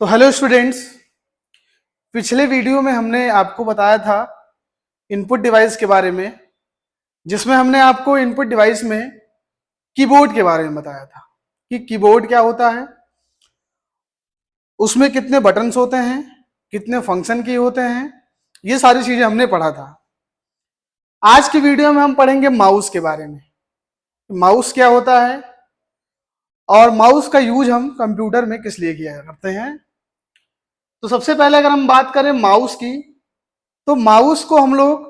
तो hello students, पिछले video में हमने आपको बताया था इनपुट डिवाइस के बारे में, जिसमें हमने आपको इनपुट डिवाइस में कीबोर्ड के बारे में बताया था कि कीबोर्ड क्या होता है, उसमें कितने बटन्स होते हैं, कितने फंक्शन की होते हैं, ये सारी चीजें हमने पढ़ा था। आज की वीडियो में हम पढ़ेंगे माउस के बारे में। माउस क्या होता है और माउस का यूज हम कंप्यूटर में किस लिए किया करते हैं। तो सबसे पहले अगर हम बात करें माउस की, तो माउस को हम लोग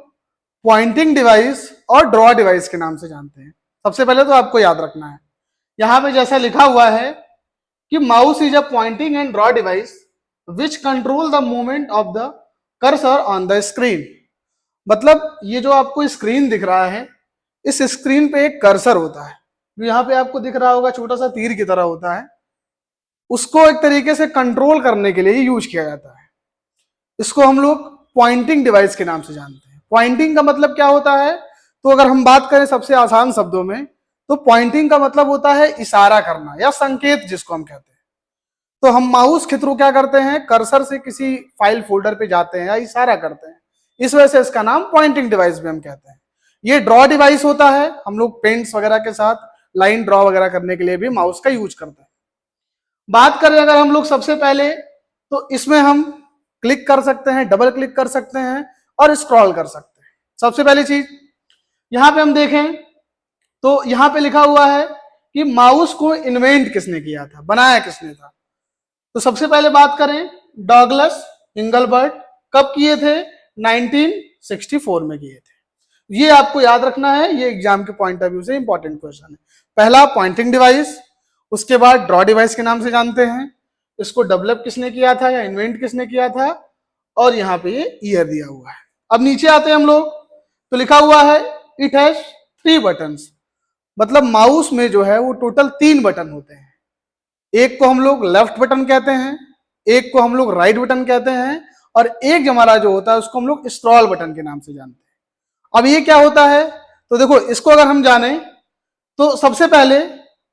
पॉइंटिंग डिवाइस और ड्रॉ डिवाइस के नाम से जानते हैं। सबसे पहले तो आपको याद रखना है, यहां पे जैसा लिखा हुआ है कि mouse is a pointing and draw device which control the movement of the cursor on the screen. मतलब ये जो आपको स्क्रीन दिख रहा है, इस स्क्रीन पे एक कर्सर होता है जो यहाँ पे आपको दिख रहा होगा, छोटा सा तीर की तरह होता है। उसको एक तरीके से कंट्रोल करने के लिए यूज किया जाता है। इसको हम लोग पॉइंटिंग डिवाइस के नाम से जानते हैं। पॉइंटिंग का मतलब क्या होता है, तो अगर हम बात करें सबसे आसान शब्दों में, तो पॉइंटिंग का मतलब होता है इशारा करना या संकेत, जिसको हम कहते हैं। तो हम माउस के थ्रू क्या करते हैं, कर्सर से किसी फाइल फोल्डर पे जाते हैं या इशारा करते हैं, इस वजह से इसका नाम पॉइंटिंग डिवाइस भी हम कहते हैं। ये ड्रॉ डिवाइस होता है, हम लोग पेंट्स वगैरह के साथ लाइन ड्रॉ वगैरह करने के लिए भी माउस का यूज करते हैं। बात करें अगर हम लोग सबसे पहले, तो इसमें हम क्लिक कर सकते हैं, डबल क्लिक कर सकते हैं और स्क्रॉल कर सकते हैं। सबसे पहली चीज यहां पे हम देखें तो यहां पे लिखा हुआ है कि माउस को इन्वेंट किसने किया था, बनाया किसने था। तो सबसे पहले बात करें, डॉगलस इंगलबर्ट कब किए थे, 1964 में किए थे। ये आपको याद रखना है, ये एग्जाम के पॉइंट ऑफ व्यू से इंपॉर्टेंट क्वेश्चन है। पहला पॉइंटिंग डिवाइस, उसके बाद ड्रॉ डिवाइस के नाम से जानते हैं, इसको डेवलप किसने किया था या इन्वेंट किसने किया था, और यहाँ पे ये ईयर दिया हुआ है। अब नीचे आते हैं हम लोग, तो लिखा हुआ है इट हैज 3 बटन्स। मतलब माउस में जो है वो टोटल 3 बटन होते हैं। एक को हम लोग लेफ्ट बटन कहते हैं, एक को हम लोग राइट बटन कहते हैं, और एक जो हमारा जो होता है उसको हम लोग स्क्रॉल बटन के नाम से जानते हैं। अब ये क्या होता है, तो देखो इसको अगर हम जाने तो सबसे पहले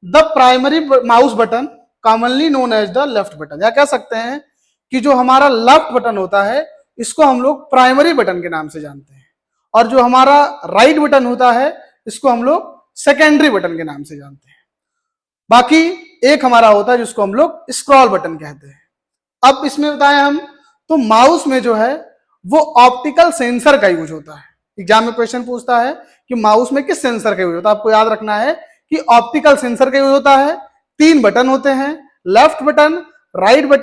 the primary mouse button commonly known as the left button, या कह सकते हैं कि जो हमारा लेफ्ट बटन होता है इसको हम लोग प्राइमरी बटन के नाम से जानते हैं, और जो हमारा राइट बटन होता है इसको हम लोग सेकेंडरी बटन के नाम से जानते हैं। बाकी एक हमारा होता है जिसको हम लोग स्क्रॉल बटन कहते हैं। अब इसमें बताएं हम, तो माउस में जो है वो ऑप्टिकल सेंसर का यूज होता है। एग्जाम में क्वेश्चन पूछता है कि माउस में किस सेंसर का यूज होता है, आपको याद रखना है कि ऑप्टिकल सेंसर का यूज होता है। 3 बटन होते हैं, लेफ्ट बटन, राइट बटन